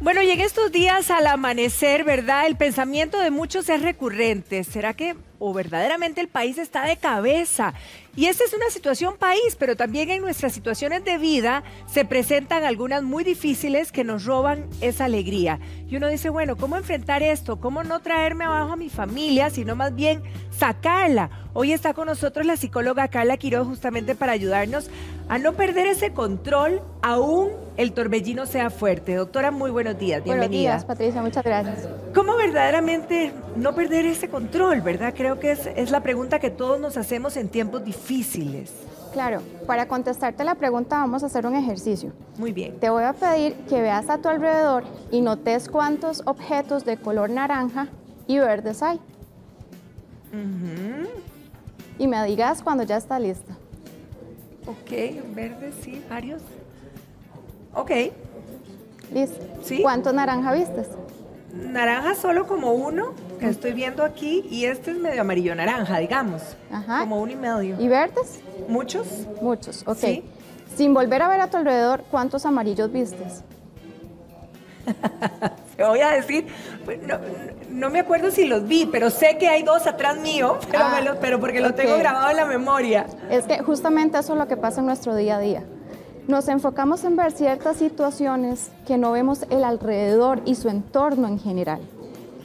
Bueno, y en estos días al amanecer, ¿verdad? El pensamiento de muchos es recurrente. ¿Será que o verdaderamente el país está de cabeza? Y esta es una situación país, pero también en nuestras situaciones de vida se presentan algunas muy difíciles que nos roban esa alegría. Y uno dice, bueno, ¿cómo enfrentar esto? ¿Cómo no traerme abajo a mi familia, sino más bien sacarla? Hoy está con nosotros la psicóloga Carla Quiroz justamente para ayudarnos a no perder ese control, aún el torbellino sea fuerte. Doctora, muy buenos días, bienvenida. Buenos días, Patricia, muchas gracias. ¿Cómo verdaderamente no perder ese control, verdad? Creo que es la pregunta que todos nos hacemos en tiempos difíciles. Claro, para contestarte la pregunta vamos a hacer un ejercicio. Muy bien. Te voy a pedir que veas a tu alrededor y notes cuántos objetos de color naranja y verdes hay. Y me digas cuando ya está lista. Ok, verdes, sí, varios. Ok. ¿Listo? Sí. ¿Cuántos naranja vistes? Naranja solo como uno, que estoy viendo aquí, y este es medio amarillo naranja, digamos. Ajá. Como 1,5. ¿Y verdes? ¿Muchos? Muchos, ok. Sí. Sin volver a ver a tu alrededor, ¿cuántos amarillos vistes? Te voy a decir, pues, no me acuerdo si los vi, pero sé que hay dos atrás mío, pero porque lo tengo grabado en la memoria. Es que justamente eso es lo que pasa en nuestro día a día. Nos enfocamos en ver ciertas situaciones que no vemos el alrededor y su entorno en general,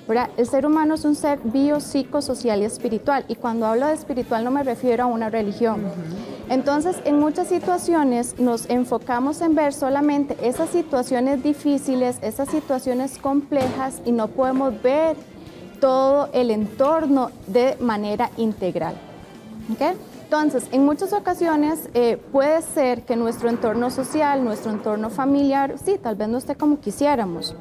¿verdad? El ser humano es un ser biopsicosocial y espiritual, y cuando hablo de espiritual no me refiero a una religión. Entonces, en muchas situaciones nos enfocamos en ver solamente esas situaciones difíciles, esas situaciones complejas, y no podemos ver todo el entorno de manera integral. ¿Okay? Entonces, en muchas ocasiones puede ser que nuestro entorno social, nuestro entorno familiar, sí, tal vez no esté como quisiéramos,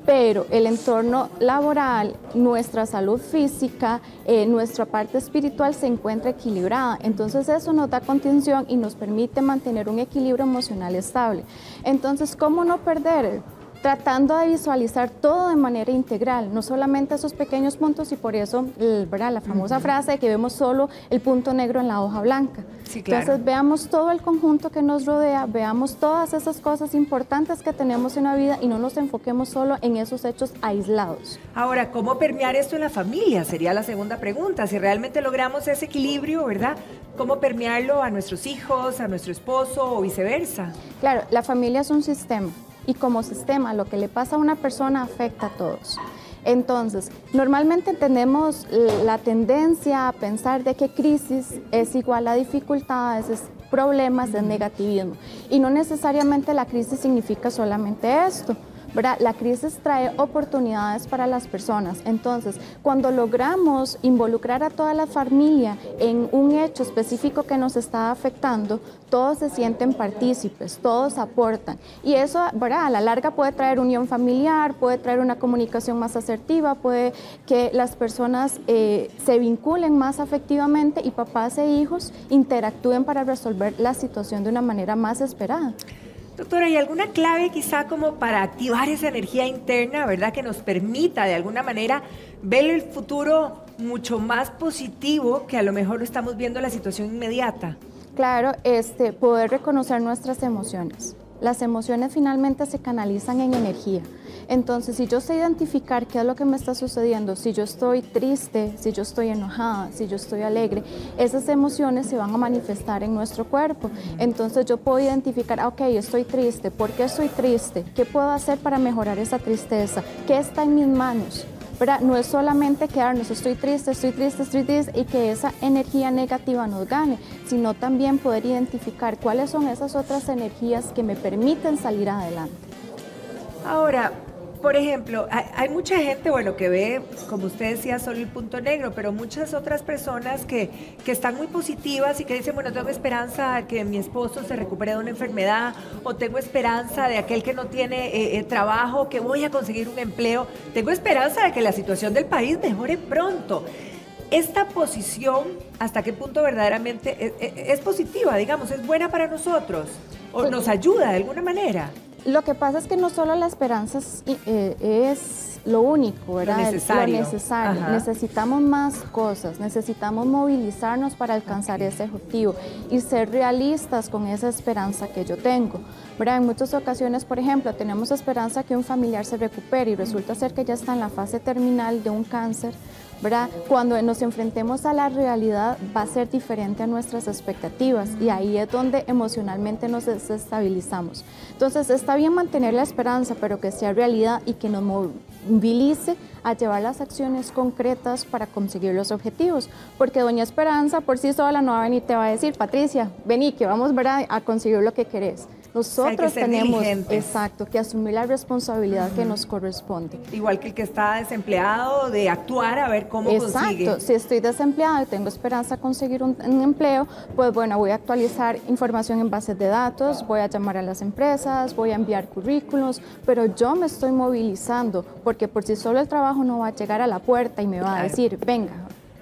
pero el entorno laboral, nuestra salud física, nuestra parte espiritual se encuentra equilibrada. Entonces eso nos da contención y nos permite mantener un equilibrio emocional estable. Entonces, ¿cómo no perder? Tratando de visualizar todo de manera integral, no solamente esos pequeños puntos, y por eso, ¿verdad?, la famosa frase de que vemos solo el punto negro en la hoja blanca. Sí, claro. Entonces veamos todo el conjunto que nos rodea, veamos todas esas cosas importantes que tenemos en la vida y no nos enfoquemos solo en esos hechos aislados. Ahora, ¿cómo permear esto en la familia? Sería la segunda pregunta. Si realmente logramos ese equilibrio, ¿verdad? ¿Cómo permearlo a nuestros hijos, a nuestro esposo o viceversa? Claro, la familia es un sistema. Y como sistema, lo que le pasa a una persona afecta a todos. Entonces, normalmente tenemos la tendencia a pensar de que crisis es igual a dificultades, es problemas, es negativismo. Y no necesariamente la crisis significa solamente esto, ¿verdad? La crisis trae oportunidades para las personas. Entonces, cuando logramos involucrar a toda la familia en un hecho específico que nos está afectando, todos se sienten partícipes, todos aportan. Y eso, ¿verdad?, a la larga puede traer unión familiar, puede traer una comunicación más asertiva, puede que las personas se vinculen más afectivamente y papás e hijos interactúen para resolver la situación de una manera más esperada. Doctora, ¿hay alguna clave quizá como para activar esa energía interna, verdad, que nos permita de alguna manera ver el futuro mucho más positivo que a lo mejor estamos viendo la situación inmediata? Claro, poder reconocer nuestras emociones. Las emociones finalmente se canalizan en energía. Entonces, si yo sé identificar qué es lo que me está sucediendo, si yo estoy triste, si yo estoy enojada, si yo estoy alegre, esas emociones se van a manifestar en nuestro cuerpo. Entonces, yo puedo identificar, ok, estoy triste, ¿por qué estoy triste? ¿Qué puedo hacer para mejorar esa tristeza? ¿Qué está en mis manos? ¿Verdad? No es solamente quedarnos, estoy triste, y que esa energía negativa nos gane, sino también poder identificar cuáles son esas otras energías que me permiten salir adelante. Ahora, por ejemplo, hay mucha gente, bueno, que ve, como usted decía, solo el punto negro, pero muchas otras personas que están muy positivas y que dicen, bueno, tengo esperanza de que mi esposo se recupere de una enfermedad, o tengo esperanza de aquel que no tiene trabajo, que voy a conseguir un empleo, tengo esperanza de que la situación del país mejore pronto. Esta posición, ¿hasta qué punto verdaderamente es positiva, digamos, es buena para nosotros? ¿O nos ayuda de alguna manera? Lo que pasa es que no solo la esperanza es lo único, ¿verdad? Lo necesario. Lo necesario. Ajá. Necesitamos más cosas, necesitamos movilizarnos para alcanzar ese objetivo y ser realistas con esa esperanza que yo tengo, ¿verdad? En muchas ocasiones, por ejemplo, tenemos esperanza que un familiar se recupere y resulta ser que ya está en la fase terminal de un cáncer, ¿verdad? Cuando nos enfrentemos a la realidad va a ser diferente a nuestras expectativas y ahí es donde emocionalmente nos desestabilizamos. Entonces está bien mantener la esperanza, pero que sea realidad y que nos movilice a llevar las acciones concretas para conseguir los objetivos, porque doña Esperanza por sí sola no va a venir y te va a decir, Patricia, vení que vamos, ¿verdad?, a conseguir lo que querés. Nosotros tenemos, exacto, que asumir la responsabilidad que nos corresponde. Igual que el que está desempleado, de actuar a ver cómo consigue. Exacto, si estoy desempleado y tengo esperanza de conseguir un empleo, pues bueno, voy a actualizar información en bases de datos, voy a llamar a las empresas, voy a enviar currículos, pero yo me estoy movilizando, porque por sí solo el trabajo no va a llegar a la puerta y me va a decir, venga.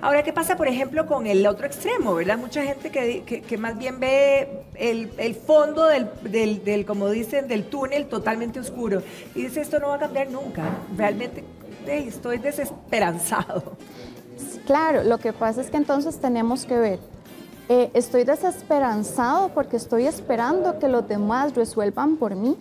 Ahora, ¿qué pasa, por ejemplo, con el otro extremo, verdad? Mucha gente que más bien ve el fondo del, como dicen, del túnel totalmente oscuro y dice, esto no va a cambiar nunca. Realmente estoy desesperanzado. Claro, lo que pasa es que entonces tenemos que ver, estoy desesperanzado porque estoy esperando que los demás resuelvan por mí,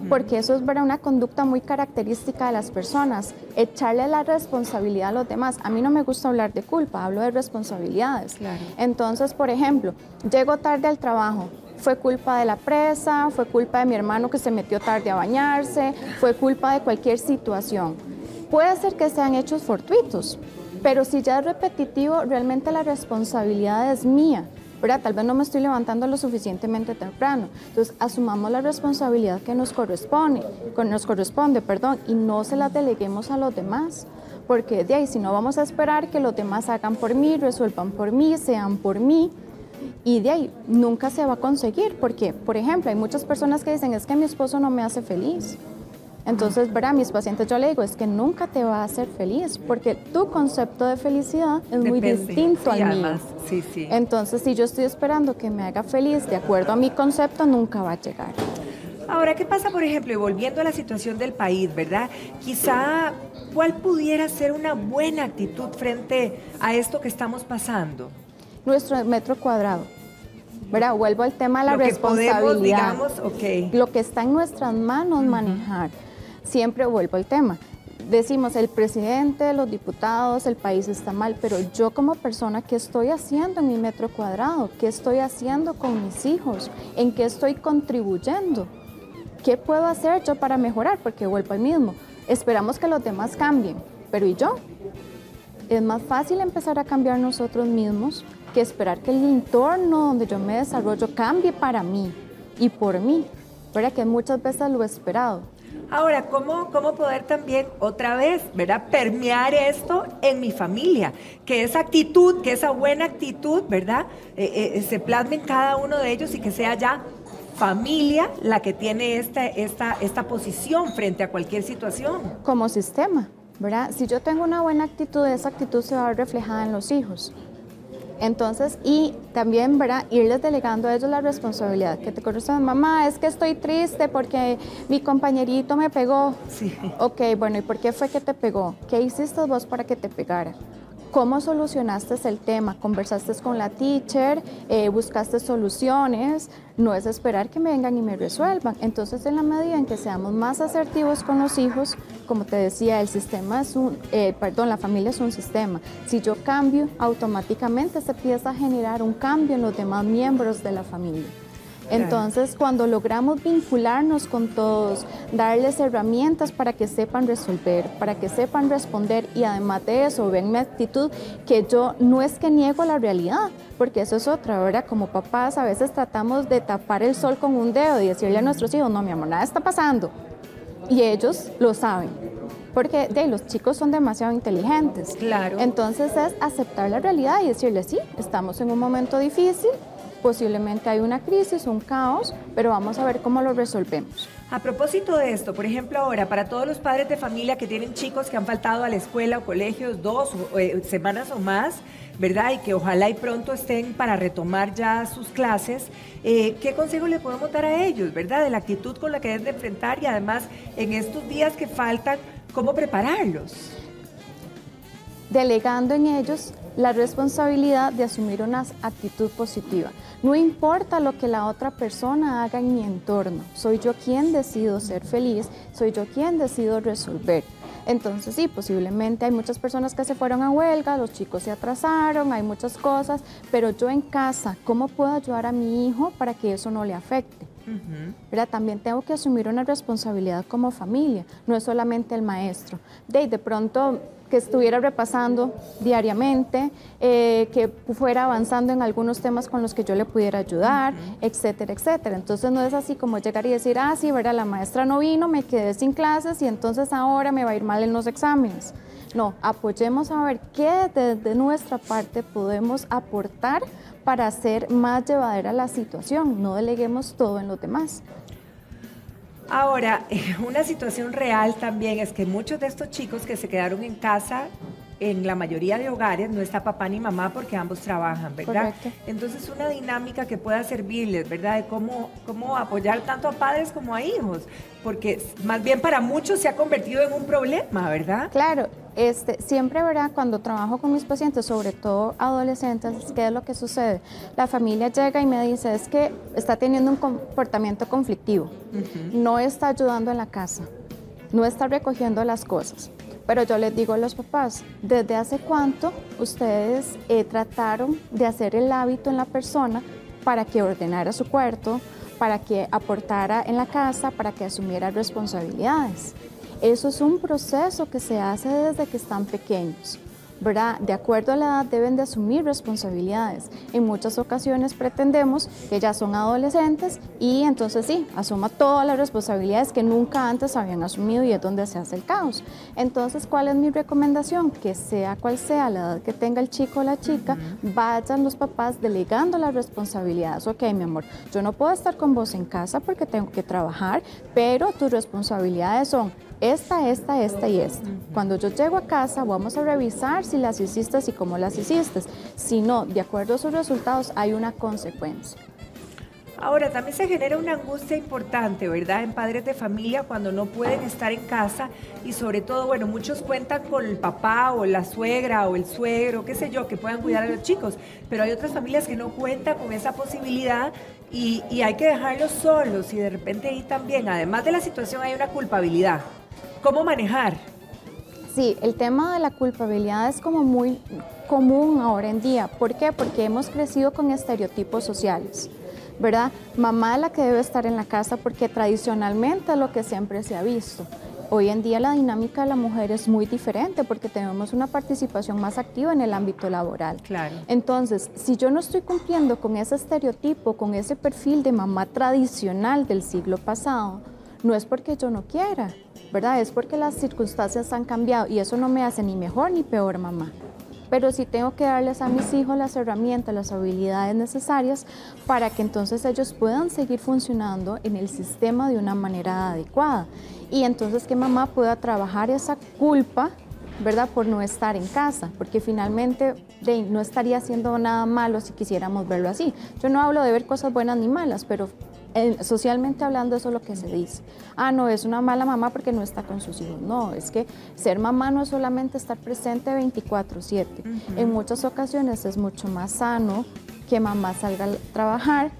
porque eso es una conducta muy característica de las personas, echarle la responsabilidad a los demás. A mí no me gusta hablar de culpa, hablo de responsabilidades. Claro. Entonces, por ejemplo, llego tarde al trabajo, fue culpa de la presa, fue culpa de mi hermano que se metió tarde a bañarse, fue culpa de cualquier situación. Puede ser que sean hechos fortuitos, pero si ya es repetitivo, realmente la responsabilidad es mía, ¿verdad? Tal vez no me estoy levantando lo suficientemente temprano. Entonces, asumamos la responsabilidad que nos corresponde, y no se la deleguemos a los demás. Porque de ahí, si no, vamos a esperar que los demás hagan por mí, resuelvan por mí, sean por mí. Y de ahí nunca se va a conseguir. Porque, por ejemplo, hay muchas personas que dicen, es que mi esposo no me hace feliz. Entonces, ¿verdad? A mis pacientes yo le digo, es que nunca te va a hacer feliz, porque tu concepto de felicidad es muy distinto al mío. Además, sí. Entonces, si yo estoy esperando que me haga feliz de acuerdo a mi concepto, nunca va a llegar. Ahora, ¿qué pasa, por ejemplo, y volviendo a la situación del país, ¿verdad? Quizá, ¿cuál pudiera ser una buena actitud frente a esto que estamos pasando? Nuestro metro cuadrado. ¿Verdad? Vuelvo al tema de la responsabilidad. Podemos, digamos, okay. Lo que está en nuestras manos manejar. Siempre vuelvo al tema. Decimos, el presidente, los diputados, el país está mal, pero yo como persona, ¿qué estoy haciendo en mi metro cuadrado? ¿Qué estoy haciendo con mis hijos? ¿En qué estoy contribuyendo? ¿Qué puedo hacer yo para mejorar? Porque vuelvo al mismo. Esperamos que los demás cambien, pero ¿y yo? Es más fácil empezar a cambiar nosotros mismos que esperar que el entorno donde yo me desarrollo cambie para mí y por mí, ¿verdad? Que muchas veces lo he esperado. Ahora, ¿cómo poder también otra vez, ¿verdad?, permear esto en mi familia? Que esa actitud, que esa buena actitud, ¿verdad?, se plasme en cada uno de ellos y que sea ya familia la que tiene esta posición frente a cualquier situación. Como sistema, ¿verdad? Si yo tengo una buena actitud, esa actitud se va a ver reflejada en los hijos. Entonces, y también, ¿verdad?, irles delegando a ellos la responsabilidad que te corresponde. Mamá, es que estoy triste porque mi compañerito me pegó. Sí. Ok, bueno, ¿y por qué fue que te pegó? ¿Qué hiciste vos para que te pegara? ¿Cómo solucionaste el tema? ¿Conversaste con la teacher? ¿Buscaste soluciones? No es esperar que me vengan y me resuelvan. Entonces, en la medida en que seamos más asertivos con los hijos, como te decía, el sistema es la familia es un sistema. Si yo cambio, automáticamente se empieza a generar un cambio en los demás miembros de la familia. Entonces, cuando logramos vincularnos con todos, darles herramientas para que sepan resolver, para que sepan responder y además de eso, ven mi actitud, que yo no es que niego la realidad, porque eso es otra, ¿verdad? Como papás a veces tratamos de tapar el sol con un dedo y decirle a nuestros hijos, no, mi amor, nada está pasando. Y ellos lo saben, porque los chicos son demasiado inteligentes. Claro. Entonces es aceptar la realidad y decirles, sí, estamos en un momento difícil, posiblemente hay una crisis, un caos, pero vamos a ver cómo lo resolvemos. A propósito de esto, por ejemplo, ahora, para todos los padres de familia que tienen chicos que han faltado a la escuela o colegios 2 semanas o más, ¿verdad? Y que ojalá y pronto estén para retomar ya sus clases, ¿qué consejo le podemos dar a ellos, ¿verdad? De la actitud con la que deben de enfrentar y además en estos días que faltan, ¿cómo prepararlos? Delegando en ellos la responsabilidad de asumir una actitud positiva. No importa lo que la otra persona haga en mi entorno, soy yo quien decido ser feliz, soy yo quien decido resolver. Entonces sí, posiblemente hay muchas personas que se fueron a huelga, los chicos se atrasaron, hay muchas cosas, pero yo en casa, ¿cómo puedo ayudar a mi hijo para que eso no le afecte? ¿Verdad? También tengo que asumir una responsabilidad como familia, no es solamente el maestro. De pronto que estuviera repasando diariamente, que fuera avanzando en algunos temas con los que yo le pudiera ayudar, etcétera, etcétera. Entonces no es así como llegar y decir, ah, sí, ¿verdad? La maestra no vino, me quedé sin clases y entonces ahora me va a ir mal en los exámenes. No, apoyemos a ver qué desde nuestra parte podemos aportar para hacer más llevadera la situación, no deleguemos todo en los demás. Ahora, una situación real también es que muchos de estos chicos que se quedaron en casa, en la mayoría de hogares no está papá ni mamá porque ambos trabajan, ¿verdad? Correcto. Entonces una dinámica que pueda servirles, ¿verdad? De cómo apoyar tanto a padres como a hijos, porque más bien para muchos se ha convertido en un problema, ¿verdad? Claro, siempre, ¿verdad? Cuando trabajo con mis pacientes, sobre todo adolescentes, ¿qué es lo que sucede? La familia llega y me dice, es que está teniendo un comportamiento conflictivo, no está ayudando en la casa, no está recogiendo las cosas. Pero yo les digo a los papás, ¿desde hace cuánto ustedes trataron de hacer el hábito en la persona para que ordenara su cuarto, para que aportara en la casa, para que asumiera responsabilidades? Eso es un proceso que se hace desde que están pequeños, ¿verdad? De acuerdo a la edad deben de asumir responsabilidades. En muchas ocasiones pretendemos que ya son adolescentes y entonces sí, asuma todas las responsabilidades que nunca antes habían asumido y es donde se hace el caos. Entonces, ¿cuál es mi recomendación? Que sea cual sea la edad que tenga el chico o la chica, vayan los papás delegando las responsabilidades. Ok, mi amor, yo no puedo estar con vos en casa porque tengo que trabajar, pero tus responsabilidades son esta y esta. Cuando yo llego a casa vamos a revisar si las hiciste y cómo las hiciste. Si no, de acuerdo a sus resultados, hay una consecuencia. Ahora, también se genera una angustia importante, ¿verdad? En padres de familia cuando no pueden estar en casa y sobre todo, bueno, muchos cuentan con el papá o la suegra o el suegro, qué sé yo, que puedan cuidar a los chicos, pero hay otras familias que no cuentan con esa posibilidad y hay que dejarlos solos y de repente ahí también, además de la situación, hay una culpabilidad. ¿Cómo manejar? Sí, el tema de la culpabilidad es como muy común ahora en día. ¿Por qué? Porque hemos crecido con estereotipos sociales, ¿verdad? Mamá es la que debe estar en la casa porque tradicionalmente es lo que siempre se ha visto. Hoy en día la dinámica de la mujer es muy diferente porque tenemos una participación más activa en el ámbito laboral. Claro. Entonces, si yo no estoy cumpliendo con ese estereotipo, con ese perfil de mamá tradicional del siglo pasado, no es porque yo no quiera, ¿verdad? Es porque las circunstancias han cambiado y eso no me hace ni mejor ni peor mamá. Pero sí tengo que darles a mis hijos las herramientas, las habilidades necesarias para que entonces ellos puedan seguir funcionando en el sistema de una manera adecuada. Y entonces que mamá pueda trabajar esa culpa, ¿verdad? Por no estar en casa, porque finalmente no estaría haciendo nada malo si quisiéramos verlo así. Yo no hablo de ver cosas buenas ni malas, pero socialmente hablando eso es lo que se dice. Ah, no, es una mala mamá porque no está con sus hijos. No, es que ser mamá no es solamente estar presente 24/7. En muchas ocasiones es mucho más sano que mamá salga a trabajar,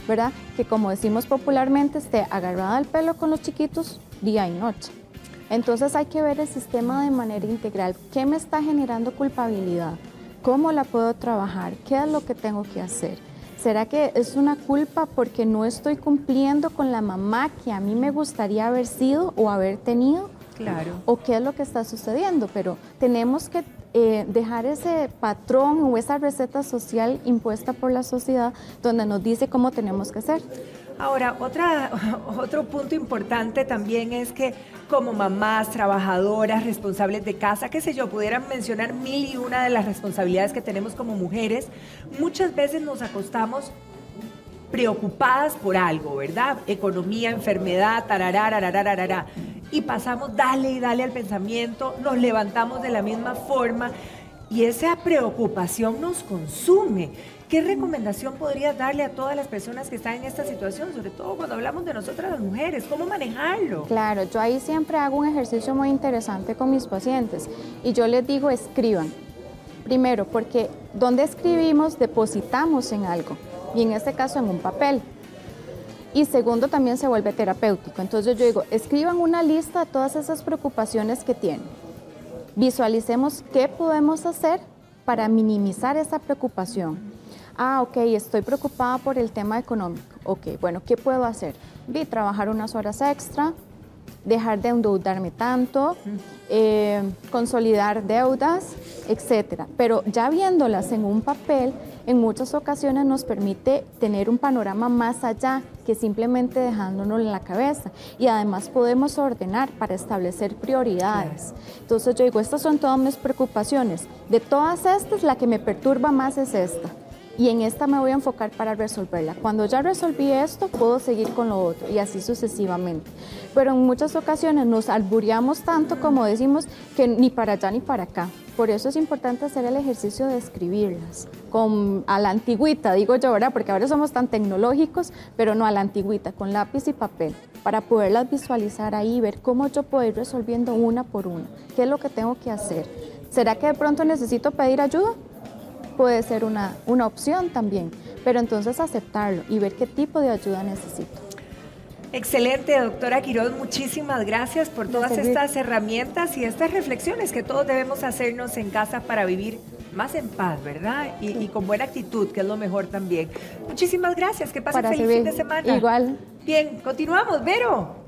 ¿verdad? Que como decimos popularmente esté agarrada al pelo con los chiquitos día y noche. Entonces hay que ver el sistema de manera integral. ¿Qué me está generando culpabilidad? ¿Cómo la puedo trabajar? ¿Qué es lo que tengo que hacer? ¿Será que es una culpa porque no estoy cumpliendo con la mamá que a mí me gustaría haber sido o haber tenido? Claro. ¿O qué es lo que está sucediendo? Pero tenemos que dejar ese patrón o esa receta social impuesta por la sociedad donde nos dice cómo tenemos que ser. Ahora, otro punto importante también es que como mamás, trabajadoras, responsables de casa, qué sé yo, pudieran mencionar 1001 de las responsabilidades que tenemos como mujeres, muchas veces nos acostamos preocupadas por algo, ¿verdad? Economía, enfermedad, tarará. Y pasamos dale y dale al pensamiento, nos levantamos de la misma forma y esa preocupación nos consume. ¿Qué recomendación podrías darle a todas las personas que están en esta situación, sobre todo cuando hablamos de nosotras las mujeres? ¿Cómo manejarlo? Claro, yo ahí siempre hago un ejercicio muy interesante con mis pacientes y yo les digo escriban. Primero, porque donde escribimos depositamos en algo y en este caso en un papel. Y segundo, también se vuelve terapéutico. Entonces yo digo, escriban una lista de todas esas preocupaciones que tienen. Visualicemos qué podemos hacer para minimizar esa preocupación. Ah, ok, estoy preocupada por el tema económico. Ok, bueno, ¿qué puedo hacer? Trabajar unas horas extra, dejar de endeudarme tanto, consolidar deudas, etcétera. Pero ya viéndolas en un papel, en muchas ocasiones nos permite tener un panorama más allá que simplemente dejándonos en la cabeza. Y además podemos ordenar para establecer prioridades. Entonces yo digo, estas son todas mis preocupaciones. De todas estas, la que me perturba más es esta. Y en esta me voy a enfocar para resolverla. Cuando ya resolví esto, puedo seguir con lo otro y así sucesivamente. Pero en muchas ocasiones nos albureamos tanto, como decimos, que ni para allá ni para acá. Por eso es importante hacer el ejercicio de escribirlas, a la antigüita, digo yo, ¿verdad? Porque ahora somos tan tecnológicos, pero no a la antigüita, con lápiz y papel, para poderlas visualizar ahí y ver cómo yo puedo ir resolviendo una por una. ¿Qué es lo que tengo que hacer? ¿Será que de pronto necesito pedir ayuda? Puede ser una opción también, pero entonces aceptarlo y ver qué tipo de ayuda necesito. Excelente, doctora Quiroz, muchísimas gracias por todas estas herramientas y estas reflexiones que todos debemos hacernos en casa para vivir más en paz, ¿verdad? Y con buena actitud, que es lo mejor también. Muchísimas gracias, que pasen feliz fin de semana. Igual. Bien, continuamos, Vero.